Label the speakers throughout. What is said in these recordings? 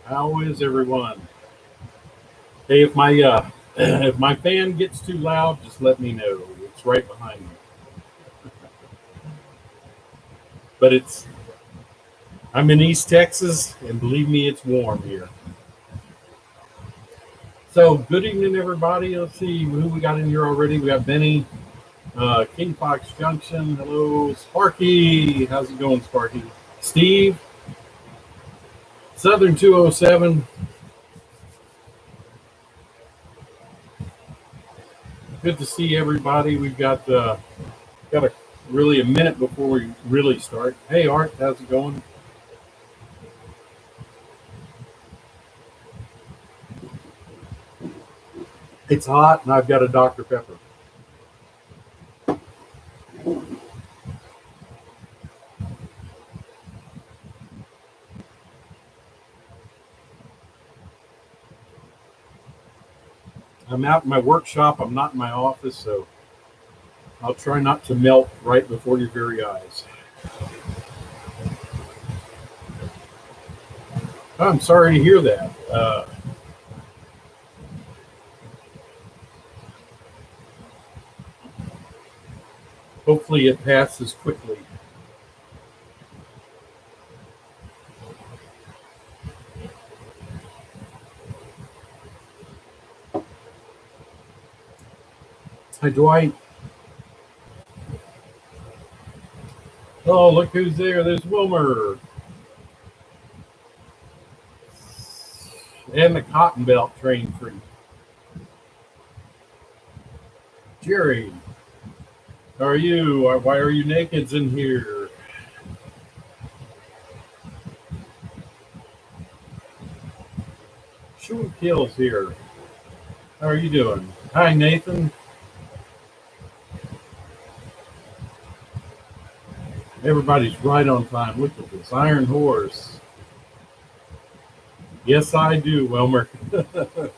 Speaker 1: How is everyone? Hey, if my if my fan gets too loud, just let me know. It's right behind me. But I'm in East Texas, and believe me, it's warm here. So, good evening, everybody. Let's see who we got in here already. We got Benny, King Fox Junction. Hello, Sparky. How's it going, Sparky? Steve, Southern 207. Good to see everybody. We've got really a minute before we really start. Hey, Art, how's it going? It's hot, and I've got a Dr. Pepper. I'm out in my workshop. I'm not in my office, so I'll try not to melt right before your very eyes. I'm sorry to hear that. Hopefully, it passes quickly. Hi, Dwight. Oh, look who's there. There's Wilmer. And the Cotton Belt train freak. Jerry, how are you? Why are you nakeds in here? Shooting kills here. How are you doing? Hi, Nathan. Everybody's right on time. Look at this Iron Horse. Yes, I do, Wilmer. the,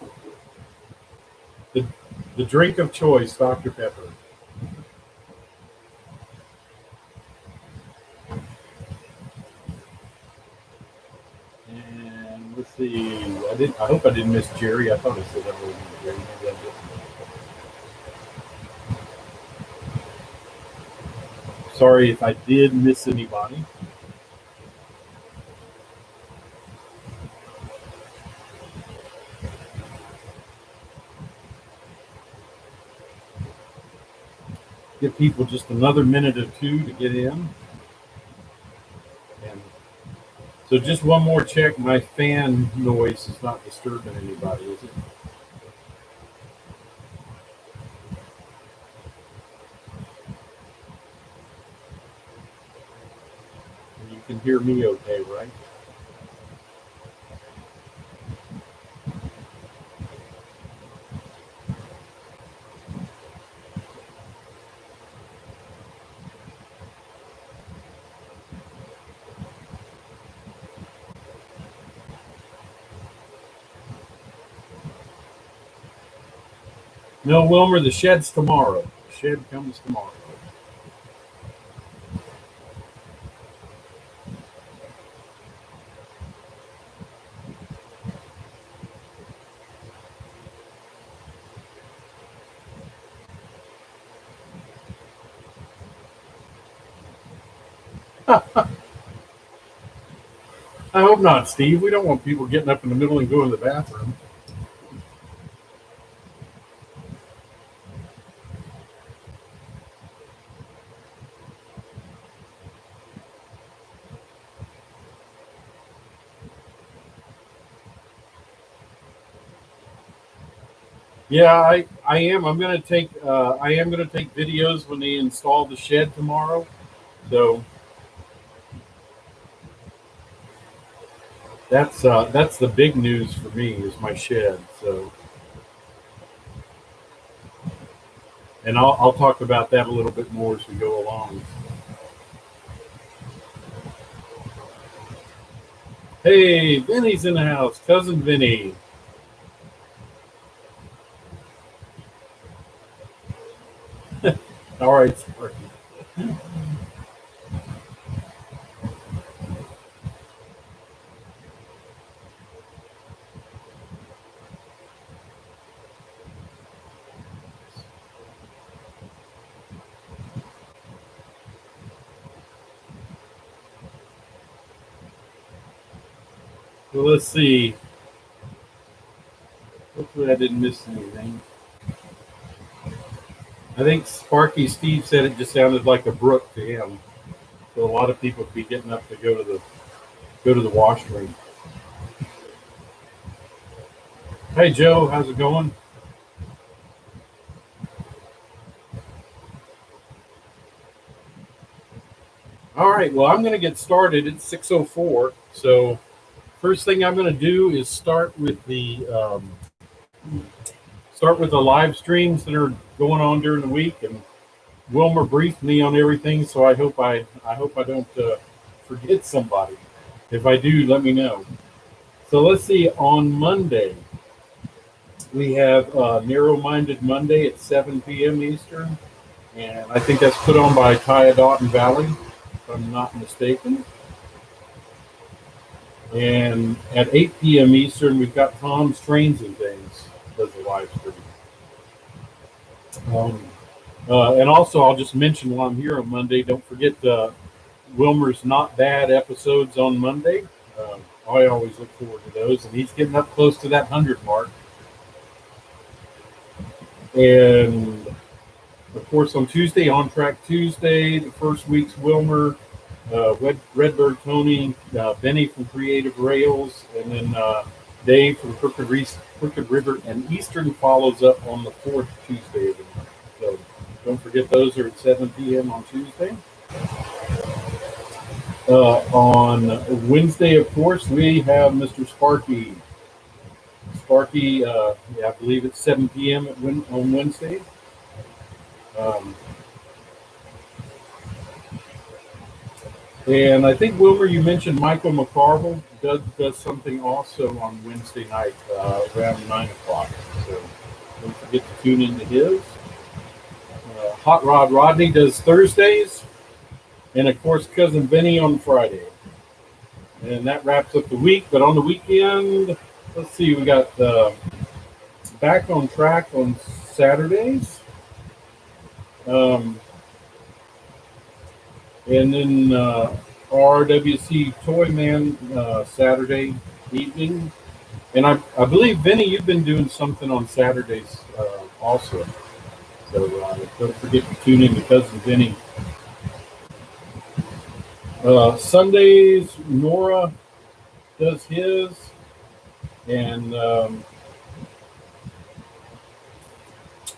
Speaker 1: the drink of choice, Dr. Pepper. And let's see. I hope I didn't miss Jerry. I thought I said that was Jerry. Maybe I didn't. Sorry if I did miss anybody. Give people just another minute or two to get in. And so just one more check. My fan noise is not disturbing anybody, is it? You can hear me okay, right? No, Wilmer, the shed's tomorrow. The shed comes tomorrow. I hope not, Steve. We don't want people getting up in the middle and going to the bathroom. Yeah, I am. I am gonna take videos when they install the shed tomorrow. So that's the big news for me is my shed. So and I'll talk about that a little bit more as we go along. Hey, Vinny's in the house, cousin Vinny. All right, Sparky. So let's see. Hopefully I didn't miss anything. I think Sparky Steve said it just sounded like a brook to him. So a lot of people would be getting up to go to the washroom. Hey Joe, how's it going? All right, well I'm going to get started. It's 6:04. So first thing I'm going to do is start with the live streams that are going on during the week, and Wilmer briefed me on everything, so I hope I don't forget somebody. If I do, let me know. So let's see. On Monday, we have Narrow Minded Monday at 7 p.m. Eastern, and I think that's put on by Dotton Valley, if I'm not mistaken. And at 8 p.m. Eastern, we've got Tom's Trains and Things does a live stream. Um, and also, I'll just mention while I'm here on Monday, don't forget Wilmer's Not Bad episodes on Monday. I always look forward to those, and he's getting up close to that 100 mark. And of course, on Tuesday, On Track Tuesday, the first week's Wilmer, Redbird Tony, Benny from Creative Rails, and then Dave from Crooked River and Eastern follows up on the fourth Tuesday of the month. So don't forget those are at 7 p.m. on Tuesday. On Wednesday, of course, we have Mr. Sparky. Sparky, I believe it's 7 p.m. on Wednesday. Um, and I think, Wilmer, you mentioned Michael McCarville does something also on Wednesday night around 9 o'clock. So don't forget to tune into his. Hot Rod Rodney does Thursdays. And, of course, Cousin Benny on Friday. And that wraps up the week. But on the weekend, let's see, we got Back on Track on Saturdays. And then RWC Toy Man Saturday evening. And I believe, Benny, you've been doing something on Saturdays also. So don't forget to tune in to Cousin Benny. Sundays, Nora does his. And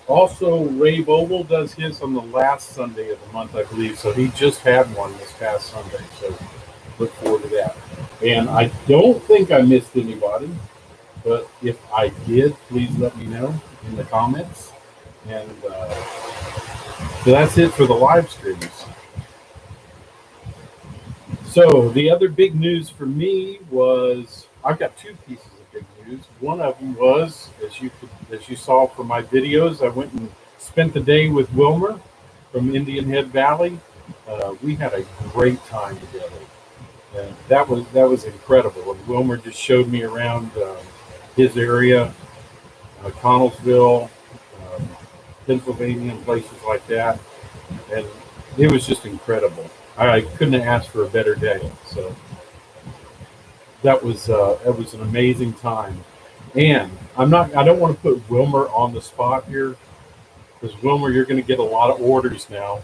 Speaker 1: also Ray Vogel does his on the last Sunday of the month, I believe. So he just had one this past Sunday. So look forward to that. And I don't think I missed anybody. But if I did, please let me know in the comments. And so that's it for the live streams. So the other big news for me was I've got two pieces of big news. One of them was, as you saw from my videos, I went and spent the day with Wilmer from Indian Head Valley. We had a great time together, and that was incredible. And Wilmer just showed me around his area, Connellsville, Pennsylvania, and places like that, and it was just incredible. I couldn't have asked for a better day. So that was an amazing time. And I don't want to put Wilmer on the spot here, because Wilmer, you're going to get a lot of orders now.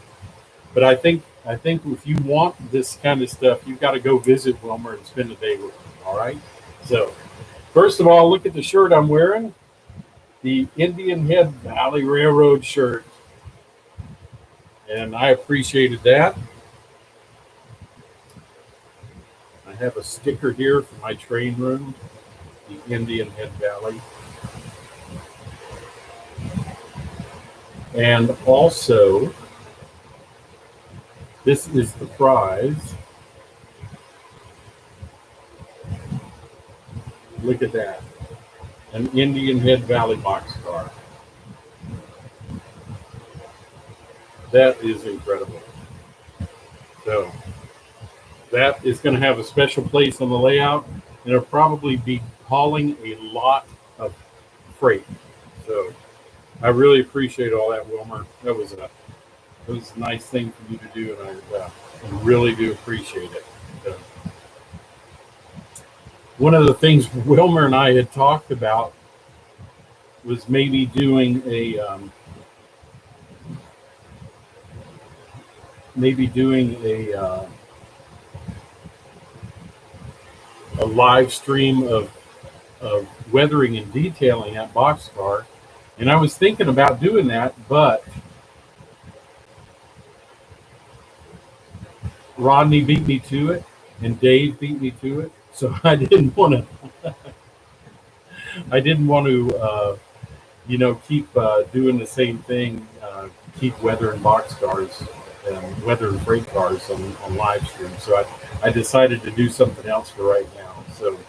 Speaker 1: But I think if you want this kind of stuff, you've got to go visit Wilmer and spend a day with him. All right. So first of all, look at the shirt I'm wearing, the Indian Head Valley Railroad shirt, and I appreciated that. I have a sticker here for my train room, the Indian Head Valley. And also, this is the prize. Look at that. An Indian Head Valley boxcar. That is incredible. So that is going to have a special place on the layout, and it'll probably be hauling a lot of freight. So I really appreciate all that, Wilmer. That was a nice thing for you to do, and I really do appreciate it. So, one of the things Wilmer and I had talked about was maybe doing a live stream of weathering and detailing that boxcar. And I was thinking about doing that, but Rodney beat me to it, and Dave beat me to it. So I didn't want to. I didn't want to, keep doing the same thing. Keep weathering boxcars and weathering freight cars on live stream. So I decided to do something else for right now. So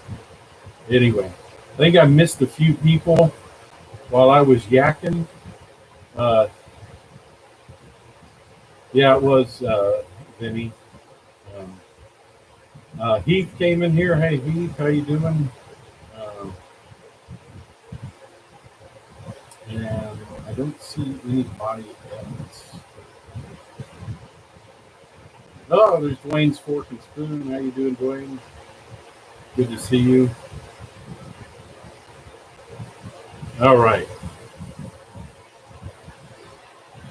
Speaker 1: anyway, I think I missed a few people while I was yakking. Uh, yeah, it was Vinny. Um, Heath came in here. Hey, Heath, how you doing? Um, and I don't see anybody else. Oh, there's Dwayne's Fork and Spoon. How you doing, Dwayne? Good to see you. All right.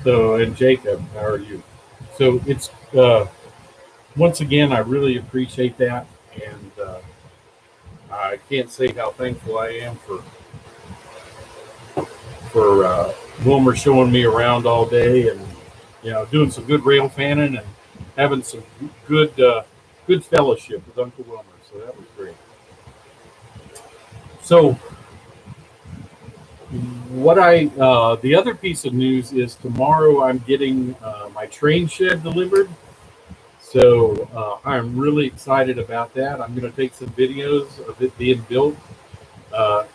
Speaker 1: So, and Jacob, how are you? So it's once again, I really appreciate that, and I can't say how thankful I am for Wilmer showing me around all day, and doing some good rail fanning and having some good good fellowship with Uncle Wilmer. So that was great. So the other piece of news is tomorrow I'm getting my train shed delivered. So I'm really excited about that. I'm going to take some videos of it being built. Uh,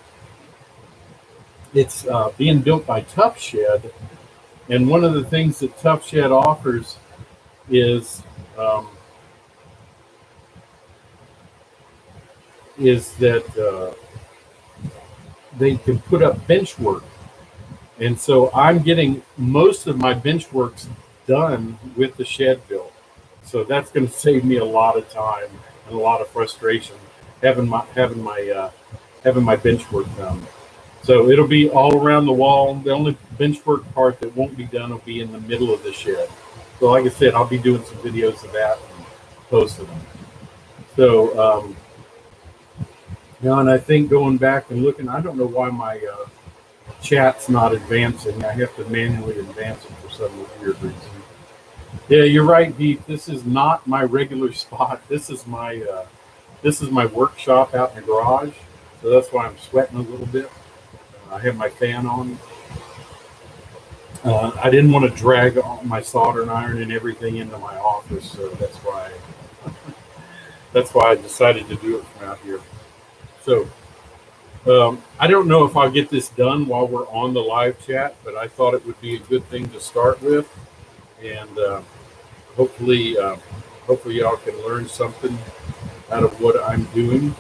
Speaker 1: it's being built by Tough Shed, and one of the things that Tough Shed offers is um, that they can put up bench work, and so I'm getting most of my bench works done with the shed built. So that's going to save me a lot of time and a lot of frustration having my bench work done. So it'll be all around the wall. The only bench work part that won't be done will be in the middle of the shed. So like I said, I'll be doing some videos of that and posting them. So and I think going back and looking, I don't know why my chat's not advancing. I have to manually advance it for some weird reason. Yeah, you're right, Heath. This is not my regular spot. This is my workshop out in the garage. So that's why I'm sweating a little bit. I have my fan on. I didn't want to drag my soldering iron and everything into my office, so that's why I decided to do it from out here. So I don't know if I'll get this done while we're on the live chat, but I thought it would be a good thing to start with, and hopefully, hopefully y'all can learn something out of what I'm doing.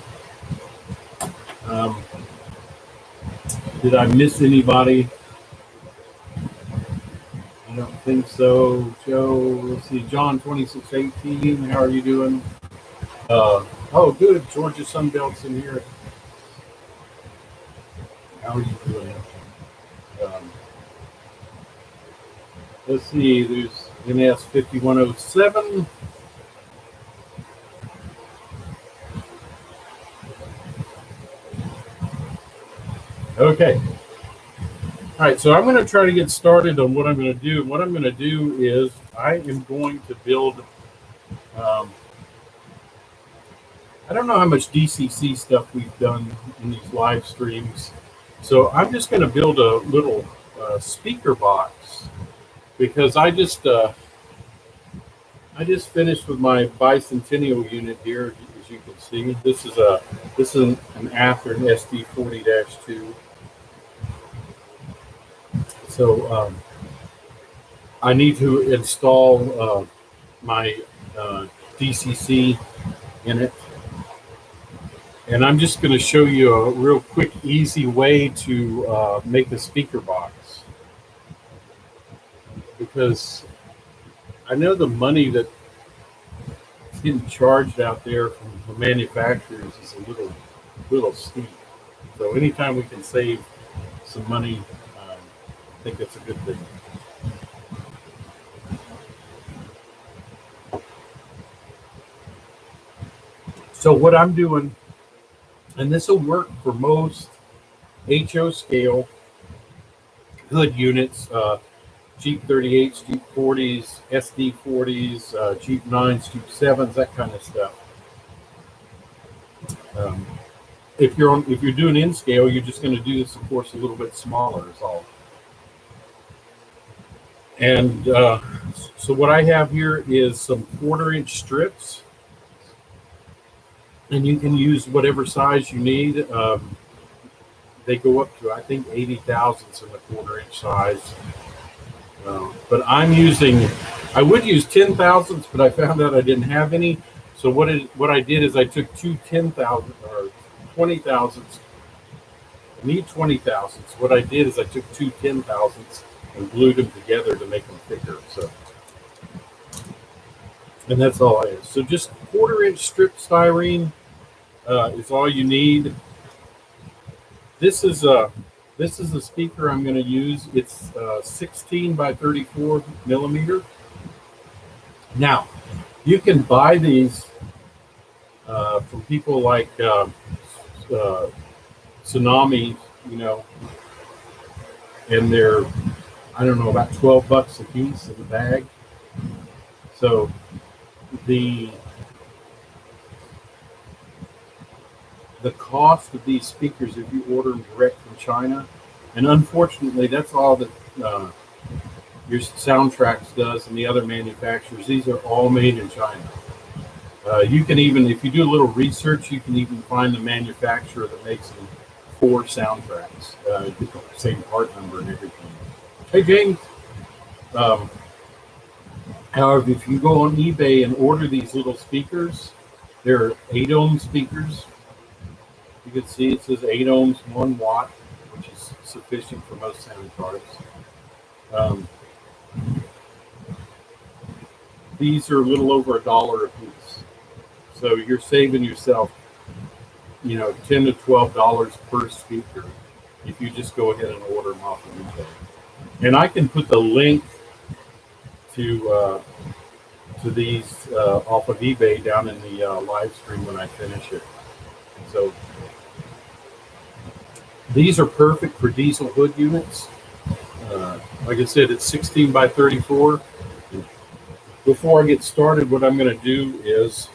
Speaker 1: Did I miss anybody? I don't think so. Joe, let's see. John 2618, how are you doing? Oh, good. Georgia Sunbelt's in here. How are you doing? Um, let's see. There's NS 5107. Okay. All right, so I'm going to try to get started on what I'm going to do. What I'm going to do is I am going to build, I don't know how much DCC stuff we've done in these live streams. So I'm just going to build a little speaker box because I just finished with my bicentennial unit here, as you can see. This is an Athearn SD40-2. So I need to install my DCC in it. And I'm just going to show you a real quick, easy way to make a speaker box. Because I know the money that's getting charged out there from the manufacturers is a little little steep. So anytime we can save some money, I think it's a good thing. So what I'm doing, and this will work for most HO scale hood units, Jeep 38s, Jeep 40s, SD 40s, Jeep 9s, Jeep 7s, that kind of stuff. Um, if you're doing in scale, you're just going to do this, of course, a little bit smaller is all. And so what I have here is some 1/4-inch strips, and you can use whatever size you need. They go up to, I think, 80 thousandths in the 1/4-inch size. But I would use 10 thousandths, but I found out I didn't have any. So what I did is I took two 10,000 or 20 thousandths. I need 20 thousandths. What I did is I took two 10 thousandths and glued them together to make them thicker. So, and that's all I have. So just 1/4-inch strip styrene is all you need. This is a speaker I'm going to use. It's 16 by 34 millimeter. Now, you can buy these from people like Tsunami, and they're, I don't know, about $12 a piece in the bag. So the cost of these speakers, if you order them direct from China, and unfortunately that's all that your Soundtracks does and the other manufacturers, these are all made in China. You can even, if you do a little research, you can even find the manufacturer that makes them for Soundtracks, get the same part number and everything. Hey James. However, if you go on eBay and order these little speakers, they're 8-ohm speakers. You can see it says 8 ohms, 1 watt, which is sufficient for most sound products. These are a little over $1 a piece. So you're saving yourself, $10 to $12 per speaker if you just go ahead and order them off of eBay. And I can put the link to these off of eBay down in the live stream when I finish it. So these are perfect for diesel hood units. Like I said, it's 16 by 34. Before I get started, what I'm going to do is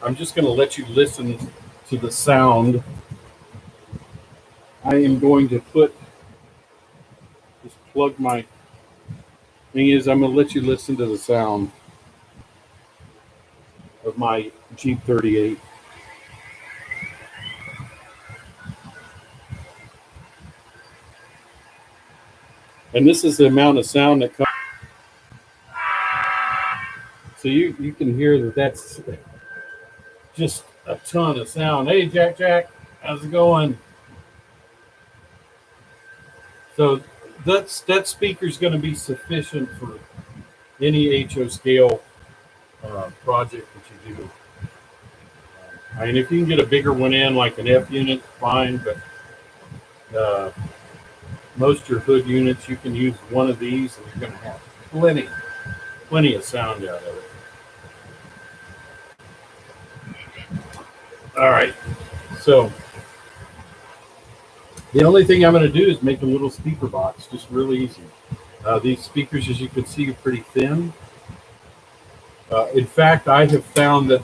Speaker 1: I'm just going to let you listen to the sound. I am going to just plug my thing is, I'm going to let you listen to the sound of my Jeep 38. And this is the amount of sound that comes. So you can hear that that's just a ton of sound. Hey, Jack, how's it going? So that speaker is going to be sufficient for any HO scale project that you do. I mean, if you can get a bigger one in, like an F unit, fine, but most of your hood units, you can use one of these and you're going to have plenty of sound out of it. All right, so the only thing I'm going to do is make a little speaker box, just really easy. These speakers, as you can see, are pretty thin. In fact, I have found that,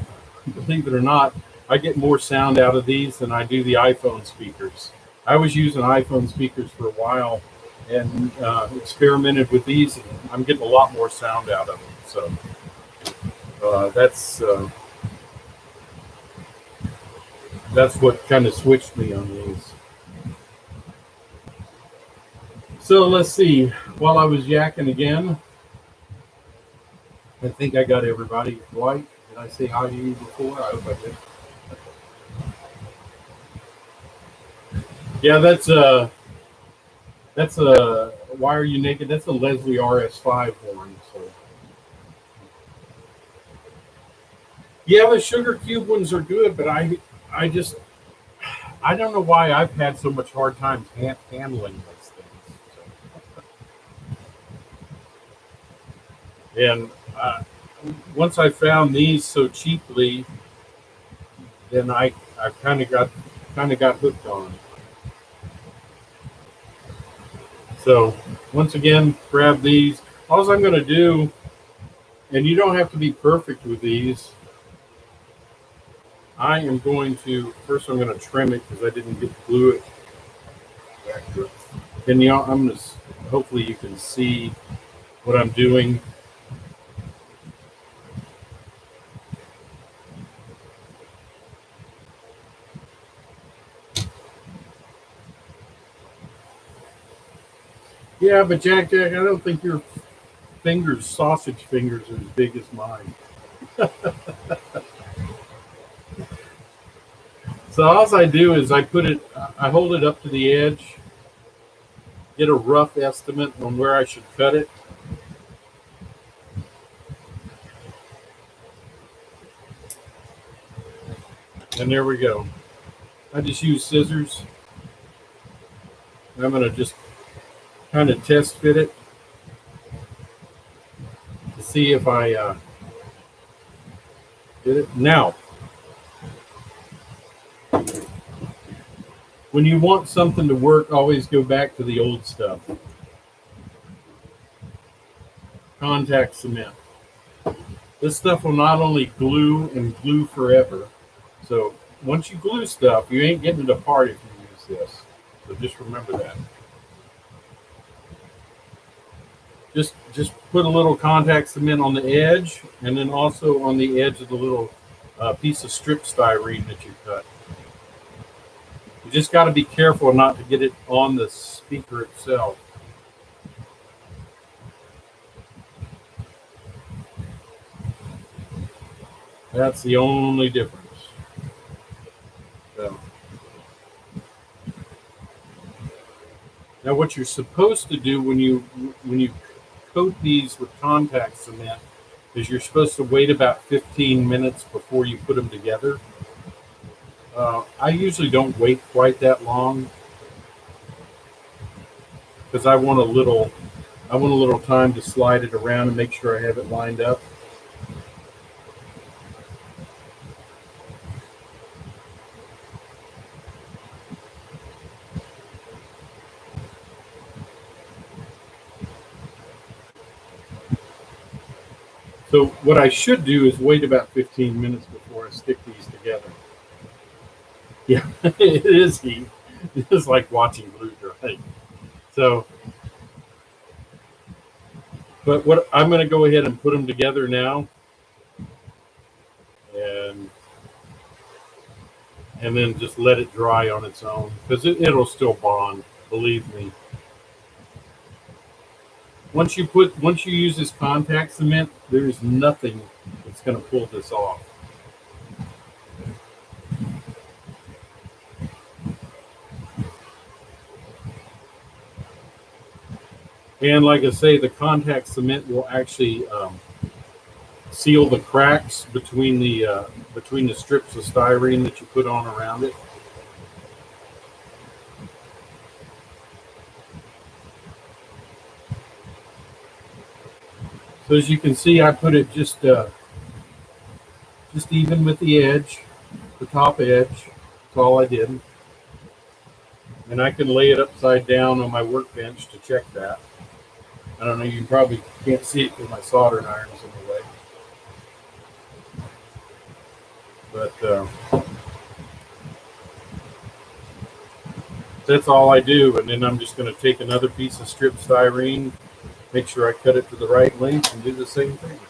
Speaker 1: believe it or not, I get more sound out of these than I do the iPhone speakers. I was using iPhone speakers for a while and experimented with these, and I'm getting a lot more sound out of them. So that's what kind of switched me on these. So let's see. While I was yakking again, I think I got everybody. Dwight, did I say hi to you before? I hope I did. Yeah, that's a Why Are You Naked? That's a Leslie RS5 horn. So yeah, the sugar cube ones are good, but I just I don't know why I've had so much hard time handling those things. And once I found these so cheaply, then I kind of got hooked on them. So once again, grab these. All I'm going to do, and you don't have to be perfect with these. I am going to first. I'm going to trim it because I didn't glue it back to it. Then I'm going to. Hopefully, you can see what I'm doing. Yeah, but Jack, I don't think your fingers, sausage fingers, are as big as mine. So all I do is I hold it up to the edge, get a rough estimate on where I should cut it, and there we go. I just use scissors. And I'm going to just kind of test fit it to see if I did it. Now, when you want something to work, always go back to the old stuff. Contact cement. This stuff will not only glue and glue forever. So once you glue stuff, you ain't getting it apart if you use this. So just remember that. Just put a little contact cement on the edge, and then also on the edge of the little piece of strip styrene that you cut. You just got to be careful not to get it on the speaker itself. That's the only difference. So. Now, what you're supposed to do when you coat these with contact cement is you're supposed to wait about 15 minutes before you put them together. I usually don't wait quite that long because I want a little time to slide it around and make sure I have it lined up. So what I should do is wait about 15 minutes before I stick these together. Yeah, it is heat. It's like watching glue dry. So, but what I'm going to go ahead and put them together now, and then just let it dry on its own because it'll still bond. Believe me. Once you use this contact cement, there's nothing that's going to pull this off. And like I say, the contact cement will actually seal the cracks between the strips of styrene that you put on around it. So as you can see, I put it just even with the edge, the top edge. That's all I did. And I can lay it upside down on my workbench to check that. I don't know, you probably can't see it because my soldering iron's in the way. But that's all I do. And then I'm just going to take another piece of strip styrene, make sure I cut it to the right length, and do the same thing.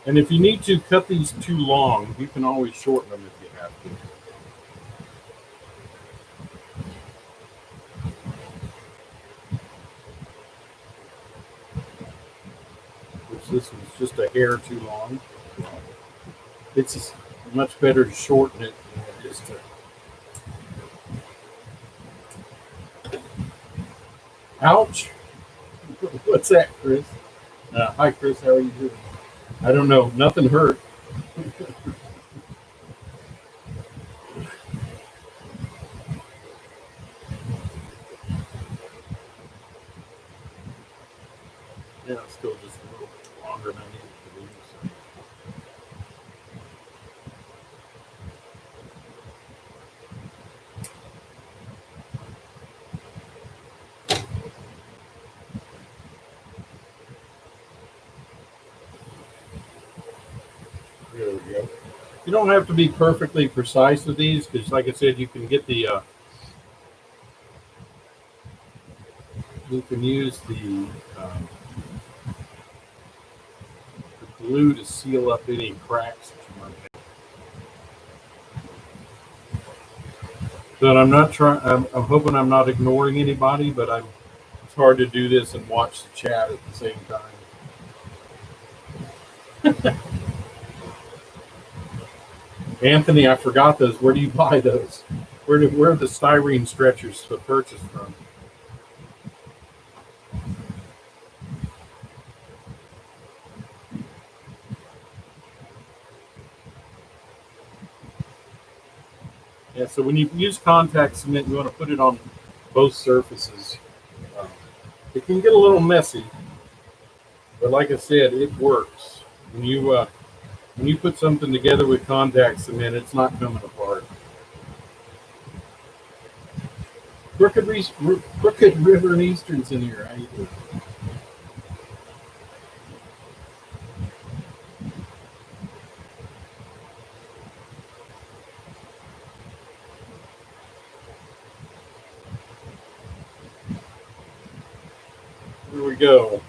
Speaker 1: And if you need to cut these too long, you can always shorten them if you have to. Which this was just a hair too long. It's much better to shorten it than it is to. Ouch! What's that, Chris? Hi, Chris. How are you doing? I don't know. Nothing hurt. Yeah, it's still just a little bit longer than I need it to be. So. There we go. You don't have to be perfectly precise with these because, like I said, you can get the you can use the glue to seal up any cracks that you might have. But I'm not trying. I'm hoping I'm not ignoring anybody, but I'm. It's hard to do this and watch the chat at the same time. Anthony, I forgot those. Where do you buy those? Where are the styrene stretchers to purchase from? Yeah, so when you use contact cement, you want to put it on both surfaces. Um, it can get a little messy, but like I said, it works. When you put something together with contact cement, it's not coming apart. Crooked River and Eastern's in here. How you doing? Here we go.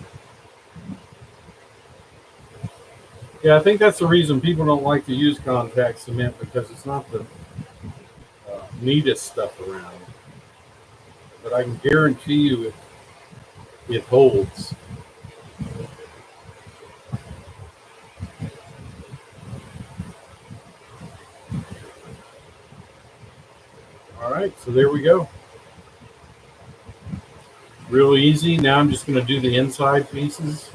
Speaker 1: Yeah, I think that's the reason people don't like to use contact cement because it's not the neatest stuff around. But I can guarantee you it holds. All right, so there we go. Real easy. Now I'm just going to do the inside pieces.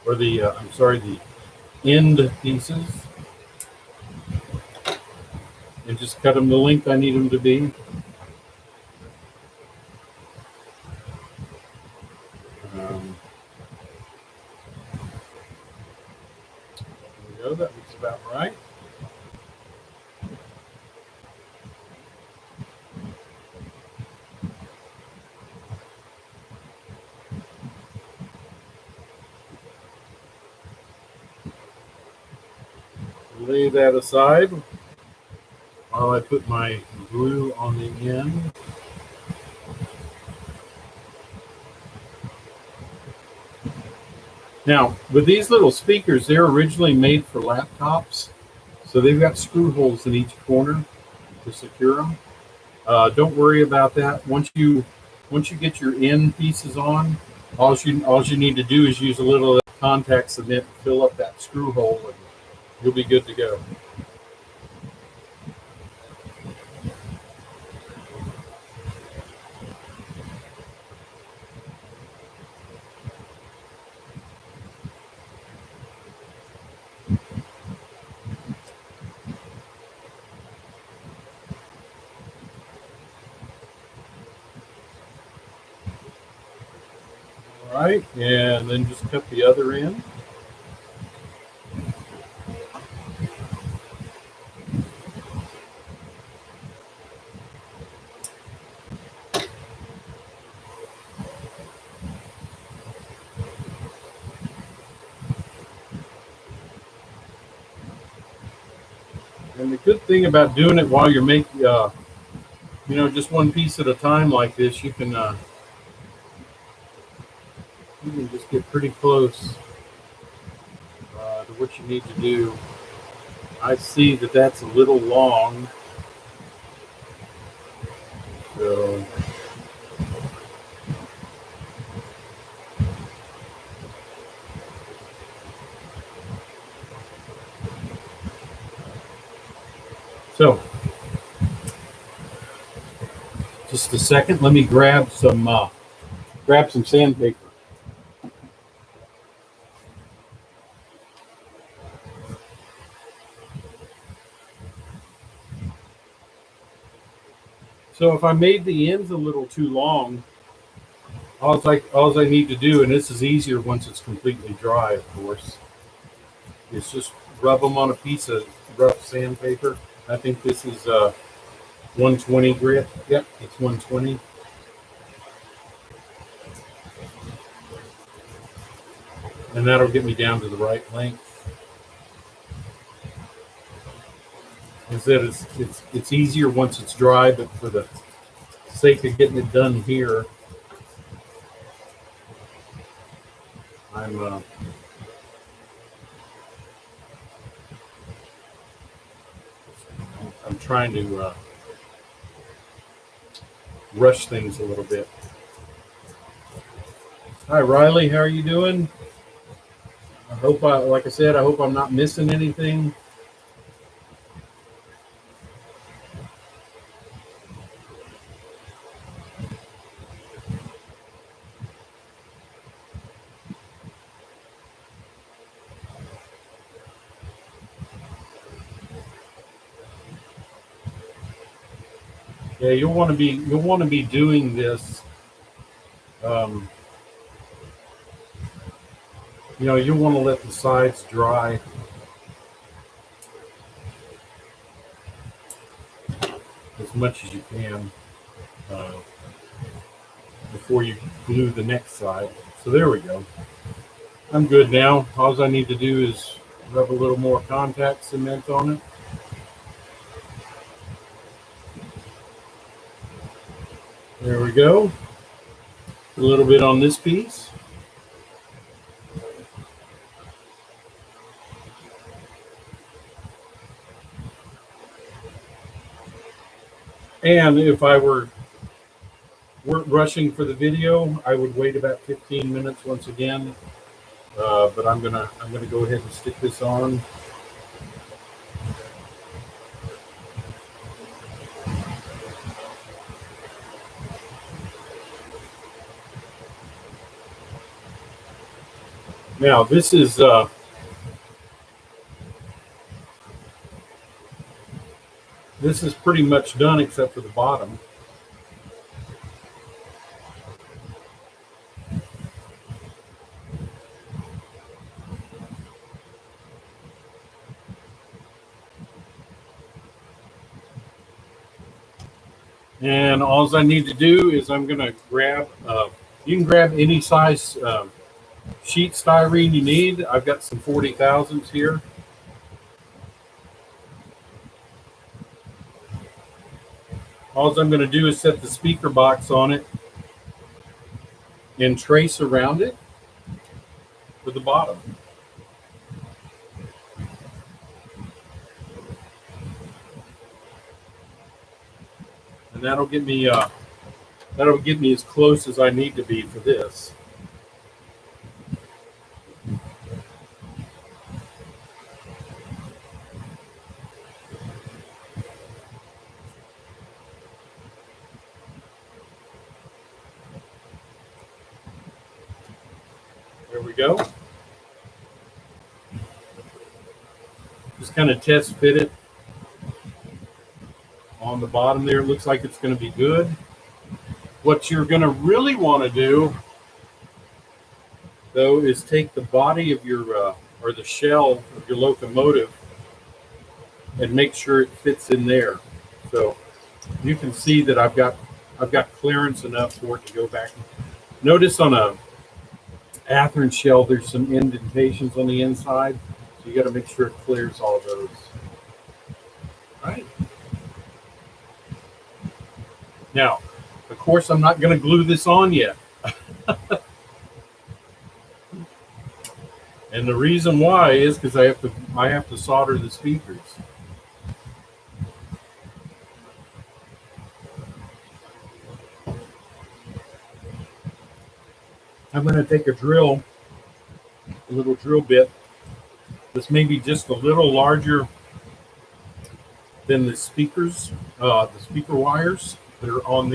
Speaker 1: Or I'm sorry, the end pieces. And just cut them the length I need them to be. Um, there we go. That looks about right. Lay that aside while I put my glue on the end. Now, with these little speakers, they're originally made for laptops, so they've got screw holes in each corner to secure them. Don't worry about that. Once you get your end pieces on, all you need to do is use a little contact cement, fill up that screw hole, and you'll be good to go. All right, and then just cut the other end. And the good thing about doing it while you're making, just one piece at a time like this, you can just get pretty close to what you need to do. I see that that's a little long, so Just a second. Let me grab some sandpaper. So if I made the ends a little too long, all I need to do, and this is easier once it's completely dry, of course, is just rub them on a piece of rough sandpaper. I think this is 120 grit. Yep, it's 120. And that'll get me down to the right length. Is that it's easier once it's dry, but for the sake of getting it done here, I'm trying to rush things a little bit. Hi, Riley. How are you doing? Like I said, I hope I'm not missing anything. Yeah, you'll want to be doing this. You'll want to let the sides dry as much as you can before you glue the next side. So there we go. I'm good now. All I need to do is rub a little more contact cement on it. There we go. A little bit on this piece. And if I weren't rushing for the video, I would wait about 15 minutes once again. But I'm gonna go ahead and stick this on. Now this is pretty much done except for the bottom. And all I need to do is I'm going to grab, you can grab any size sheet styrene you need. I've got some 40,000s here. All I'm going to do is set the speaker box on it and trace around it to the bottom. And that'll get me as close as I need to be for this. There we go. Just kind of test fit it on the bottom there. It looks like it's going to be good. What you're going to really want to do, though, is take the body of your or the shell of your locomotive and make sure it fits in there. So you can see that I've got clearance enough for it to go back. Notice on a Athearn shell, there's some indentations on the inside, so you got to make sure it clears all those. All right. Now, of course, I'm not going to glue this on yet. And the reason why is because I have to solder the speakers. I'm going to take a little drill bit. This may be just a little larger than the speakers, the speaker wires. They're on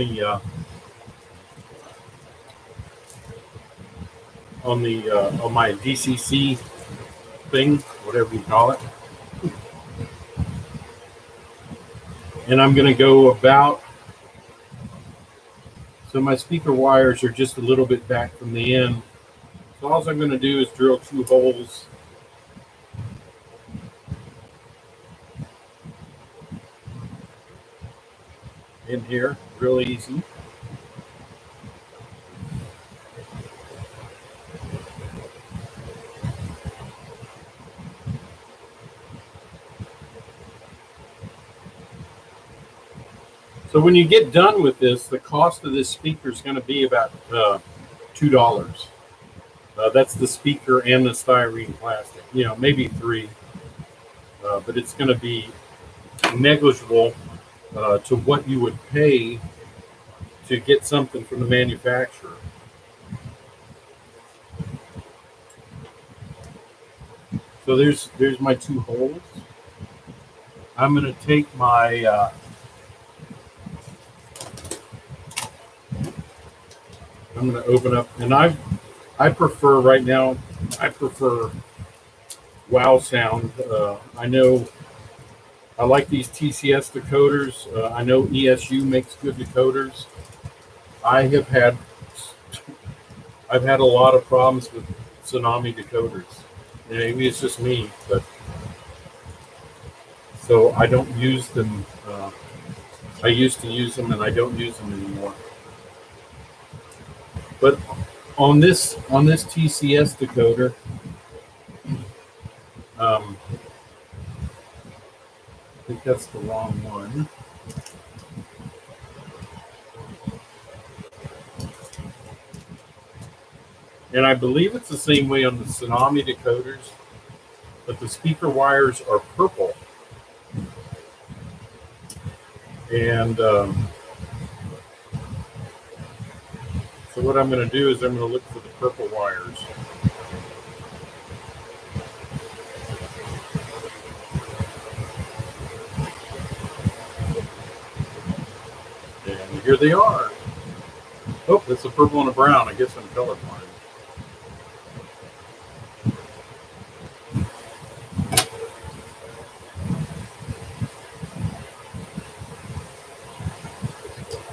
Speaker 1: my DCC thing, whatever you call it. And I'm going to go about, so my speaker wires are just a little bit back from the end. So all I'm going to do is drill 2 holes in here, real easy. So when you get done with this, the cost of this speaker is going to be about $2. That's the speaker and the styrene plastic. Maybe 3, but it's going to be negligible to what you would pay to get something from the manufacturer. So there's my 2 holes. I'm going to take my I'm going to open up, and I prefer right now. I prefer wow sound. I know I like these TCS decoders. I know ESU makes good decoders. I've had a lot of problems with Tsunami decoders. Maybe it's just me, but so I don't use them. I used to use them, and I don't use them anymore. But on this TCS decoder, I think that's the wrong one. And I believe it's the same way on the Tsunami decoders, but the speaker wires are purple. And so what I'm going to do is I'm going to look for the purple wires. And here they are. Oh, it's a purple and a brown. I guess I'm colorblind.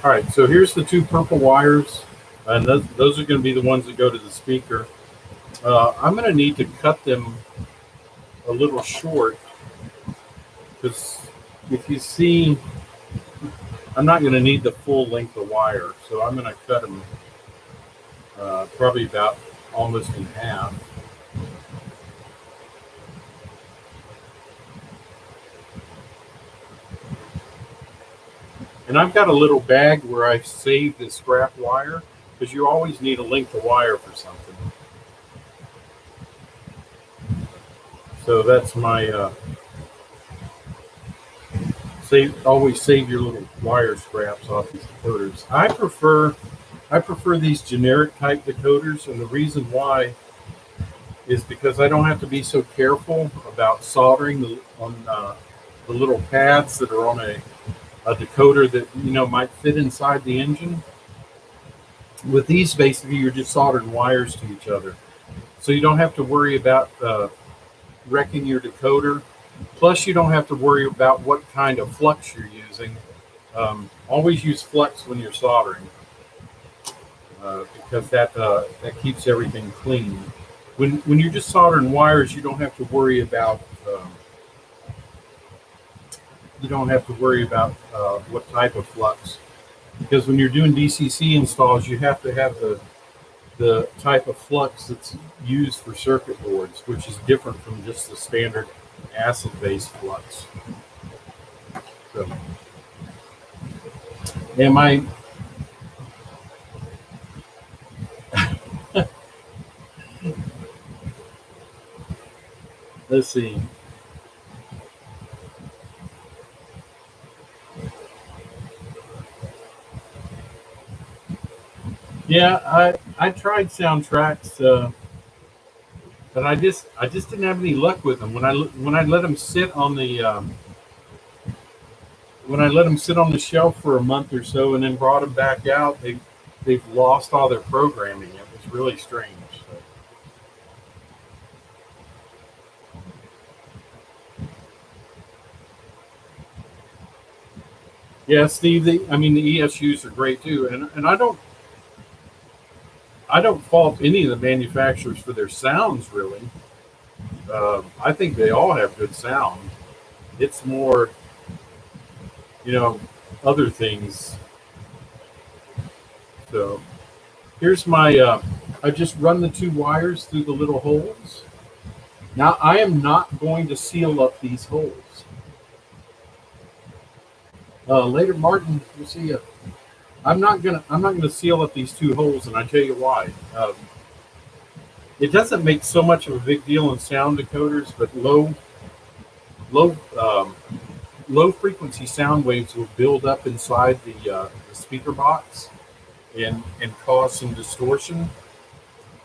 Speaker 1: All right, so here's the 2 purple wires, and those are going to be the ones that go to the speaker. I'm going to need to cut them a little short, because if you see, I'm not going to need the full length of wire, so I'm going to cut them probably about almost in half. And I've got a little bag where I save the scrap wire, because you always need a length of wire for something. So that's my always save your little wire scraps off these decoders. I prefer these generic type decoders, and the reason why is because I don't have to be so careful about soldering on the little pads that are on a decoder that might fit inside the engine. With these, basically, you're just soldering wires to each other, so you don't have to worry about wrecking your decoder. Plus, you don't have to worry about what kind of flux you're using. Always use flux when you're soldering, because that keeps everything clean. When you're just soldering wires, you don't have to worry about what type of flux, because when you're doing DCC installs, you have to have the type of flux that's used for circuit boards, which is different from just the standard acid-based flux. So, am I? Let's see. Yeah, I tried soundtracks, but I just didn't have any luck with them. When I let them sit on the when I let them sit on the shelf for a month or so and then brought them back out, they've lost all their programming. It was really strange. So. Yeah, Steve. I mean, the ESUs are great too, and I don't fault any of the manufacturers for their sounds really. I think they all have good sound. It's more, you know, other things. So here's my. I just run the two wires through the little holes. Now I am not going to seal up these holes. Later, Martin, we'll see you. I'm not gonna seal up these two holes, and I tell you why. It doesn't make so much of a big deal in sound decoders, but low um, low frequency sound waves will build up inside the speaker box and cause some distortion.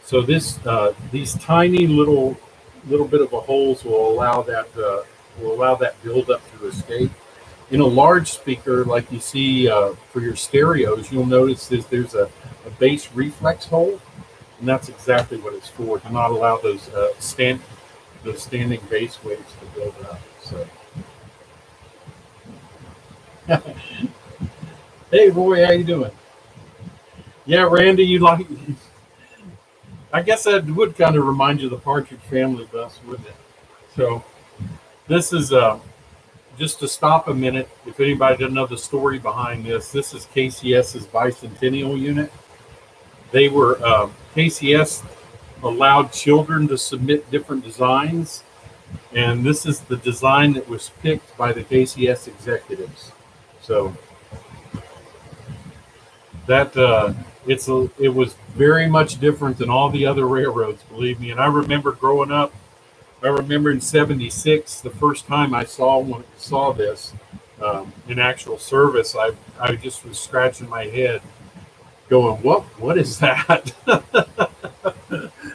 Speaker 1: So these tiny little bit of a holes will allow that buildup to escape. In a large speaker, like you see for your stereos, you'll notice there's a bass reflex hole, and that's exactly what it's for, to not allow those standing bass waves to build up. So, hey Roy, how you doing? Yeah, Randy, you like? I guess that would kind of remind you of the Partridge Family bus, wouldn't it? So this is just to stop a minute. If anybody doesn't know the story behind this, this is KCS's bicentennial unit. They were KCS allowed children to submit different designs, and this is the design that was picked by the KCS executives. So that it was very much different than all the other railroads, believe me. And I remember growing up. I remember in '76, the first time I saw this in actual service, I just was scratching my head, going, "What is that?"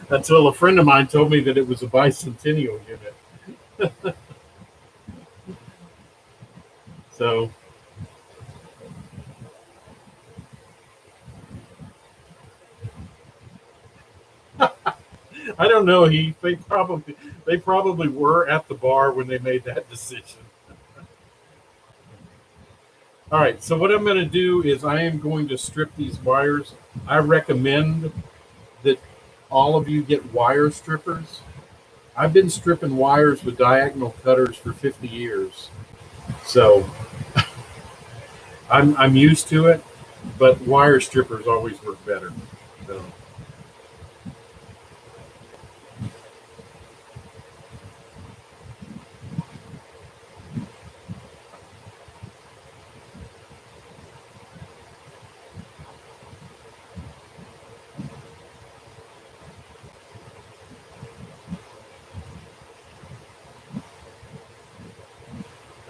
Speaker 1: Until a friend of mine told me that it was a bicentennial unit. So I don't know. They probably were at the bar when they made that decision. All right. So what I'm going to do is I am going to strip these wires. I recommend that all of you get wire strippers. I've been stripping wires with diagonal cutters for 50 years, so I'm used to it. But wire strippers always work better. So.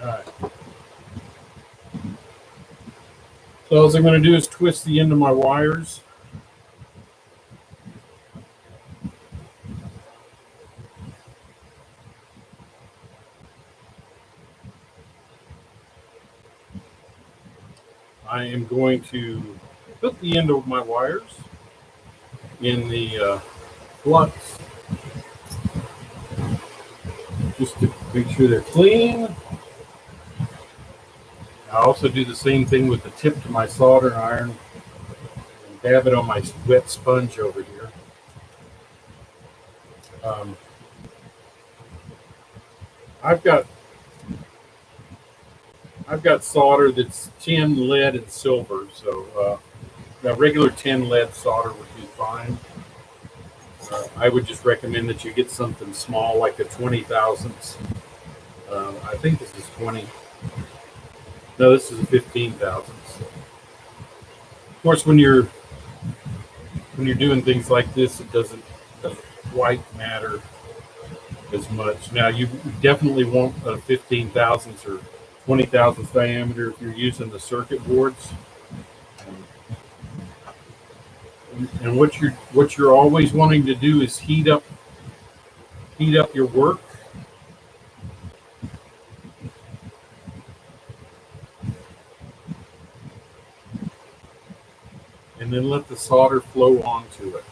Speaker 1: All right. So all I'm going to do is twist the end of my wires. I am going to put the end of my wires in the flux just to make sure they're clean. I also do the same thing with the tip to my solder iron and dab it on my wet sponge over here. Um, I've got solder that's tin, lead, and silver. So the regular tin lead solder would be fine. I would just recommend that you get something small, like a 20 thousandths. I think this is 20. No, this is a 15 thousandths. Of course, when you're doing things like this, it doesn't quite matter as much. Now, you definitely want a 15 thousandths or 20 thousandths diameter if you're using the circuit boards. And what you're always wanting to do is heat up your work. and then let the solder flow onto it.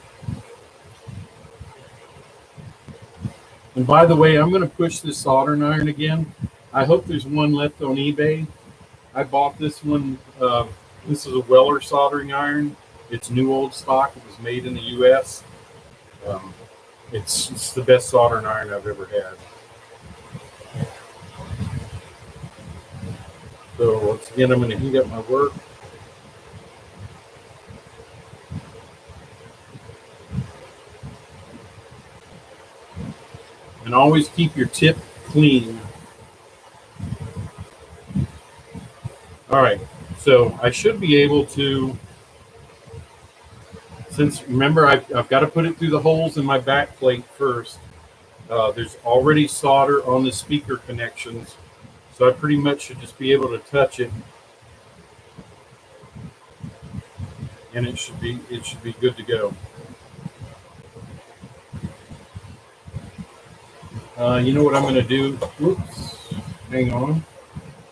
Speaker 1: And by the way, I'm going to push this soldering iron again. I hope there's one left on eBay. I bought this one. This is a Weller soldering iron. It's new old stock. It was made in the U.S. Um, it's the best soldering iron I've ever had. So once again, I'm going to heat up my work. And always keep your tip clean. All right, so I should be able to, since remember I've got to put it through the holes in my back plate first. There's already solder on the speaker connections, so I pretty much should just be able to touch it, and it should be good to go. You know what I'm going to do? Whoops, hang on.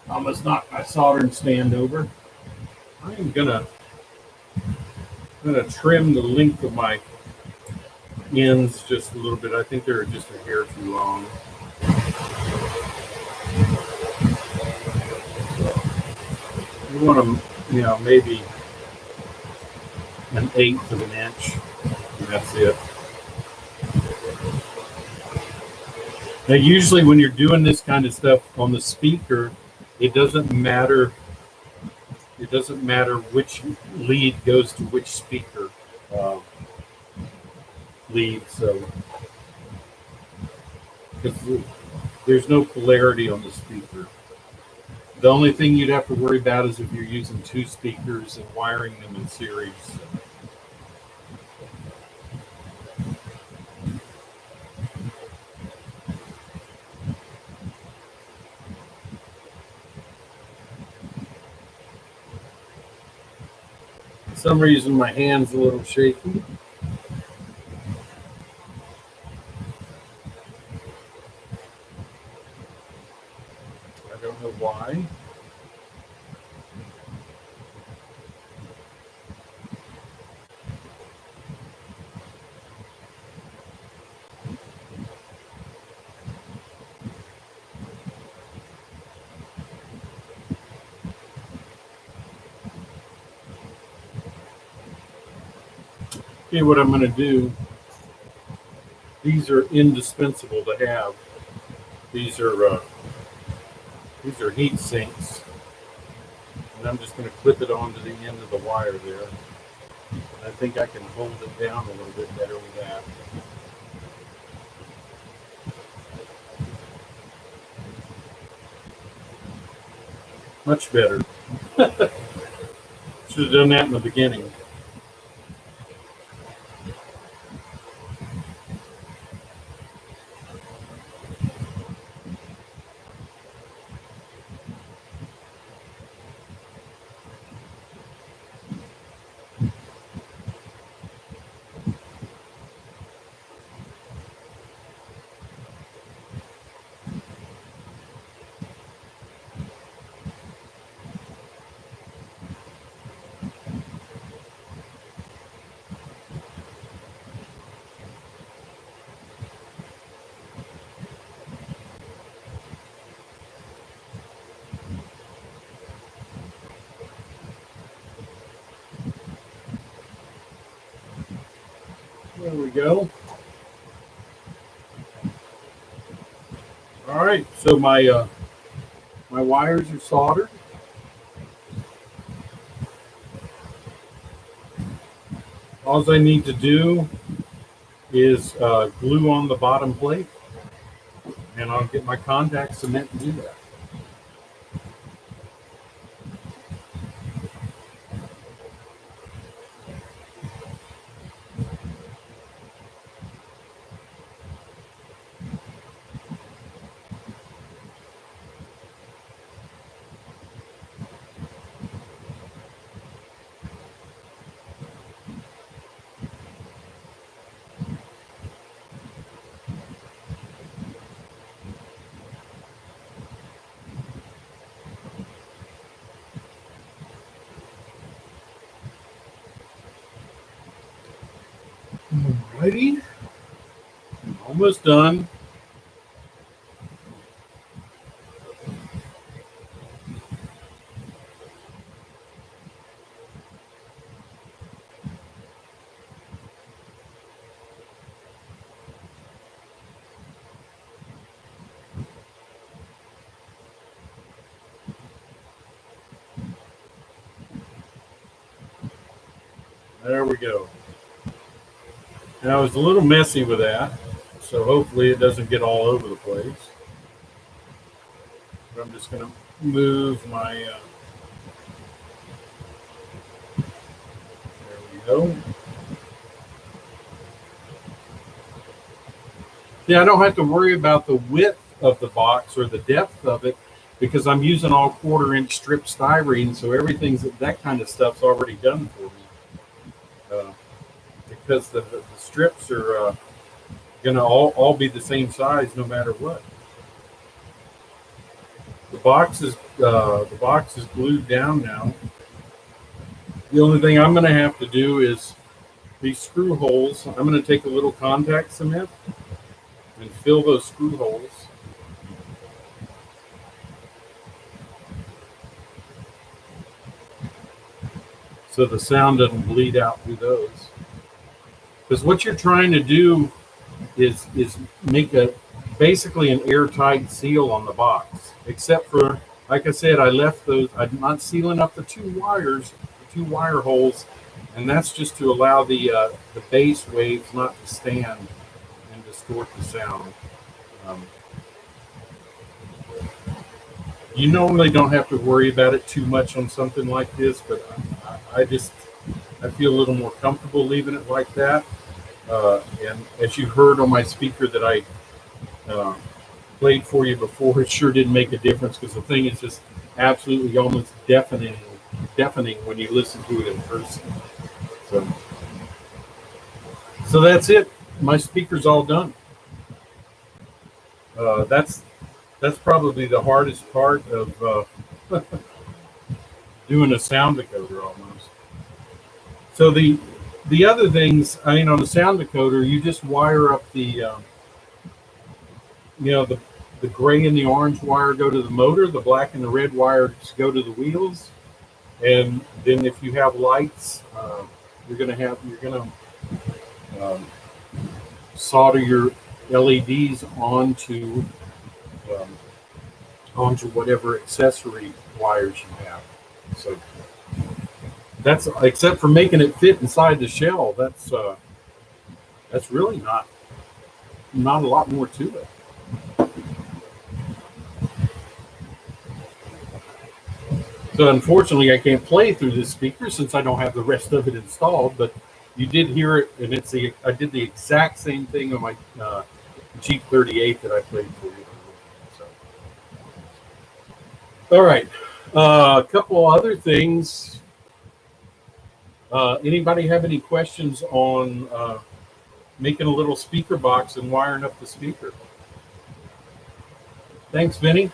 Speaker 1: I almost knocked my soldering stand over. I'm gonna trim the length of my ends just a little bit. I think they're just a hair too long. You want them, maybe an eighth of an inch, and that's it. Now, usually when you're doing this kind of stuff on the speaker, it doesn't matter. It doesn't matter which lead goes to which speaker lead. So, because there's no polarity on the speaker. The only thing you'd have to worry about is if you're using two speakers and wiring them in series. For some reason, my hand's a little shaky. I don't know why. Okay, what I'm going to do, these are indispensable to have. These are heat sinks. And I'm just going to clip it onto the end of the wire there. I think I can hold it down a little bit better with that. Much better. Should have done that in the beginning. There we go. All right, so my wires are soldered. All I need to do is glue on the bottom plate, and I'll get my contact cement to do that. Alrighty, almost done. There we go. Now I was a little messy with that, so hopefully it doesn't get all over the place. But I'm just going to move my. There we go. Yeah, I don't have to worry about the width of the box or the depth of it because I'm using all 1/4 inch strip styrene, so everything's that kind of stuff's already done for me. Because the strips are going to all be the same size no matter what. The box is glued down now. The only thing I'm going to have to do is these screw holes. I'm going to take a little contact cement and fill those screw holes. So the sound doesn't bleed out through those. Because what you're trying to do is make basically an airtight seal on the box. Except for, like I said, I left those. I'm not sealing up the two wire holes, and that's just to allow the bass waves not to stand and distort the sound. You normally don't have to worry about it too much on something like this, but I feel a little more comfortable leaving it like that. And as you heard on my speaker that I played for you before, it sure didn't make a difference because the thing is just absolutely almost deafening when you listen to it in person. So that's it. My speaker's all done. That's probably the hardest part of doing a sound decoder almost. So the other things, I mean, on the sound decoder, you just wire up the gray and the orange wire go to the motor, the black and the red wires go to the wheels, and then if you have lights, you're gonna solder your LEDs onto whatever accessory wires you have. So that's, except for making it fit inside the shell, that's really not a lot more to it. So unfortunately, I can't play through this speaker since I don't have the rest of it installed. But you did hear it, and I did the exact same thing on my Jeep 38 that I played for you. So, all right, a couple other things. Anybody have any questions on making a little speaker box and wiring up the speaker? Thanks, Vinny.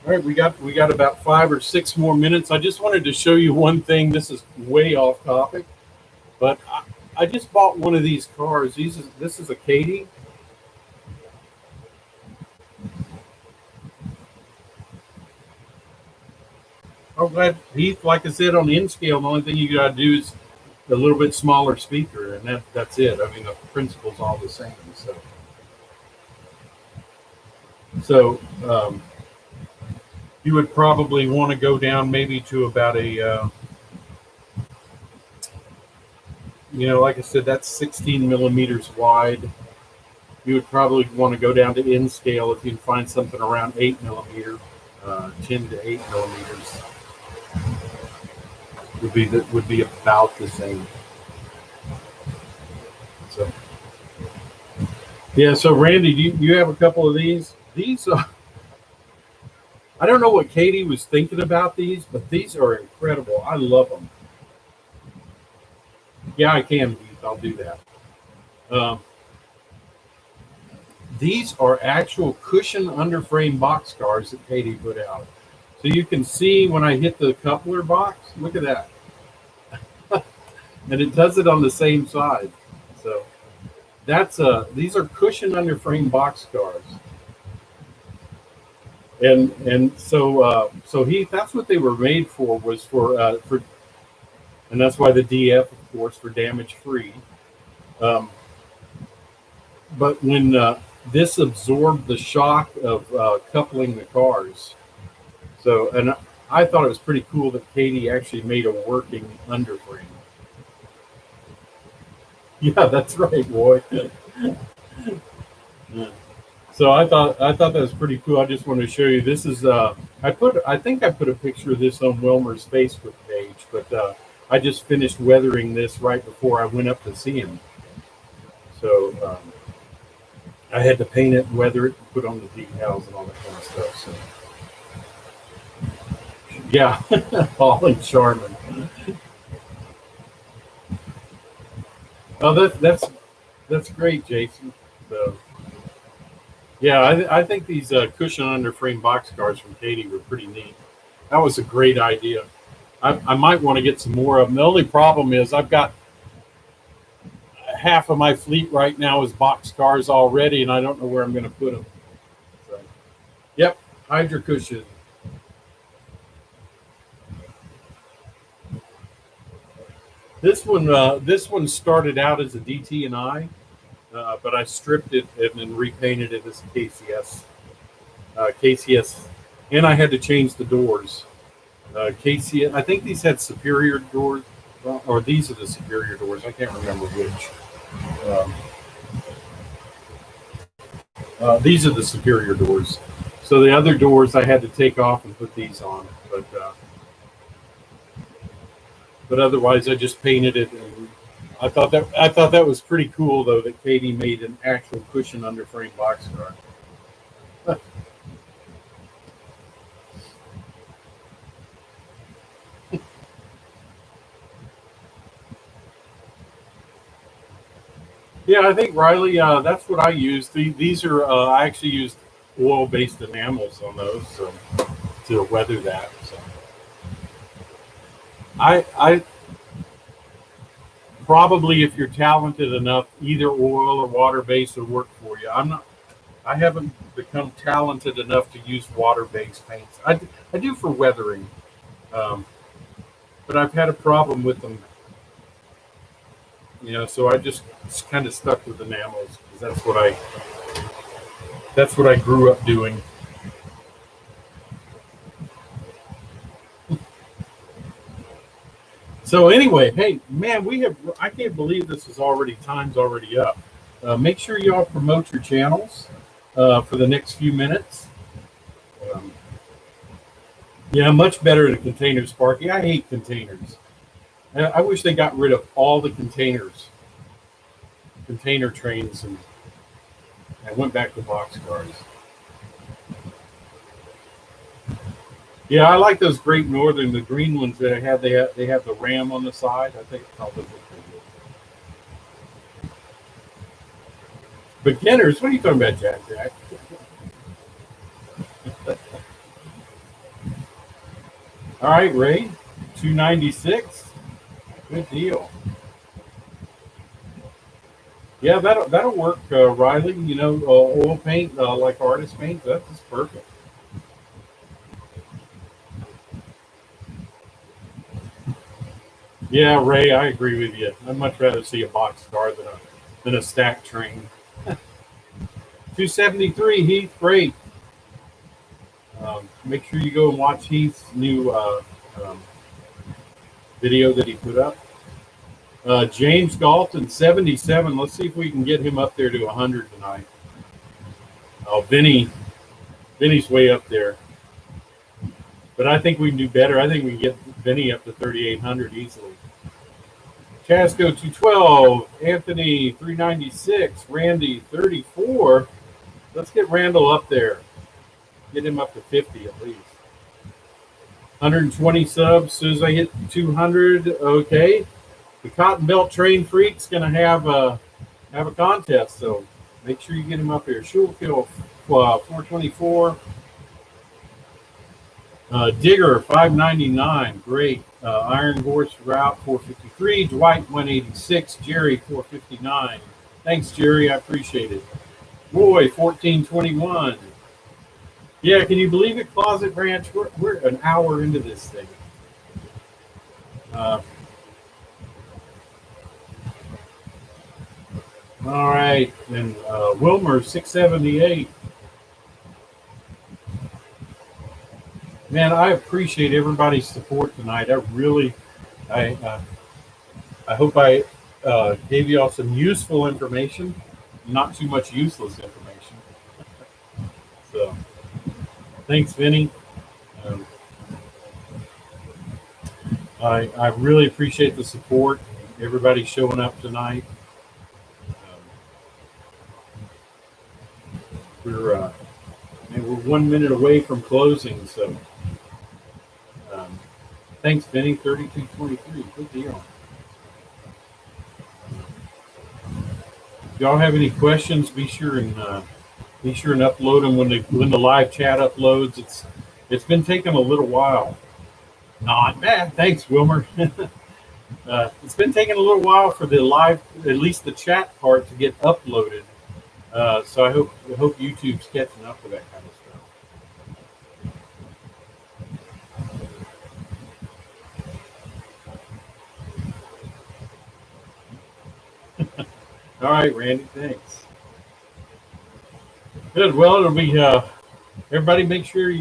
Speaker 1: All right, we got about 5 or 6 more minutes. I just wanted to show you one thing. This is way off topic, but I just bought one of these cars. This is a Katie. I'm glad, Heath, like I said, on the N-Scale, the only thing you got to do is a little bit smaller speaker, and that's it. I mean, the principle's all the same. So you would probably want to go down maybe to about a, like I said, that's 16 millimeters wide. You would probably want to go down to N-Scale if you can find something around 8 millimeter, 10 to 8 millimeters. Would be about the same. So, yeah. So, Randy, do you have a couple of these? These, I don't know what Katie was thinking about these, but these are incredible. I love them. Yeah, I can, Heath. I'll do that. Um, these are actual cushion underframe boxcars that Katie put out. So you can see when I hit the coupler box, look at that. And it does it on the same side. So that's these are cushion underframe boxcars. And so Heath, that's what they were made for, was for, and that's why the DF, of course, for damage free. Um, but when this absorbed the shock of coupling the cars, so and I thought it was pretty cool that Katie actually made a working underframe. Yeah, that's right, boy. Yeah. So I thought that was pretty cool. I just wanted to show you. This is I think I put a picture of this on Wilmer's Facebook page, but I just finished weathering this right before I went up to see him. So I had to paint it, weather it, and put on the decals and all that kind of stuff. So yeah, Paul and Charmin. Oh, that's great, Jason. So. Yeah, I think these cushion underframe boxcars from Katie were pretty neat. That was a great idea. I might want to get some more of them. The only problem is I've got half of my fleet right now is boxcars already, and I don't know where I'm going to put them. So, yep, Hydra cushion. This one started out as a DT&I. But I stripped it and then repainted it as KCS. KCS, and I had to change the doors. KCS, I think these had superior doors, or these are the superior doors. I can't remember which. These are the superior doors. So the other doors I had to take off and put these on. But otherwise I just painted it. And I thought that was pretty cool, though, that Katie made an actual cushion underframe boxcar. Yeah, I think Riley, that's what I used. These are I actually used oil-based enamels on those to weather that. So I probably, if you're talented enough, either oil or water-based would work for you. I haven't become talented enough to use water-based paints. I do for weathering, but I've had a problem with them. So I just kind of stuck with enamels because that's what I grew up doing. So anyway, hey man, I can't believe this is time's already up. Make sure y'all promote your channels for the next few minutes. Um, yeah, much better than container Sparky. I hate containers. I wish they got rid of all the container trains, and I went back to boxcars. Yeah, I like those Great Northern, the green ones that they have the ram on the side. I think those look pretty good. Beginners? What are you talking about, Jack? All right, Ray, 296. Good deal. Yeah, that'll work, Riley. Oil paint, like artist paint, that's just perfect. Yeah, Ray, I agree with you. I'd much rather see a boxcar than a stacked train. 273, Heath, great. Make sure you go and watch Heath's new video that he put up. James Galton, 77. Let's see if we can get him up there to 100 tonight. Oh, Vinny's way up there. But I think we can do better. I think we can get Vinny up to 3,800 easily. Casco 212, Anthony 396, Randy 34. Let's get Randall up there. Get him up to 50 at least. 120 subs. As soon as I hit 200, okay. the Cotton Belt Train Freak's going to have a contest, so make sure you get him up here. Schulkill 424. Digger 599, great. Iron Horse Route 453. Dwight 186. Jerry 459. Thanks, Jerry. I appreciate it. Roy 1421. Yeah, can you believe it, Closet Branch? We're an hour into this thing. All right, and Wilmer 678. Man, I appreciate everybody's support tonight. I hope I gave you all some useful information, not too much useless information. So, thanks, Vinny. Um, I really appreciate the support. Everybody showing up tonight. We're 1 minute away from closing, so thanks, Vinny. 3223, good deal. If y'all have any questions, be sure and upload them when the live chat uploads. It's been taking a little while. Not bad. Thanks, Wilmer. It's been taking a little while for the live, at least the chat part, to get uploaded. So I hope YouTube's catching up with that kind of stuff. All right, Randy. Thanks. Good. Well, it'll be everybody. Make sure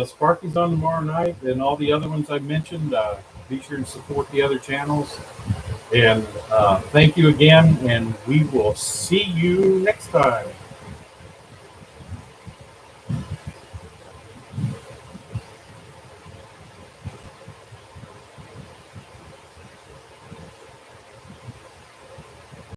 Speaker 1: Sparky's on tomorrow night, and all the other ones I mentioned. Be sure to support the other channels. And thank you again, and we will see you next time.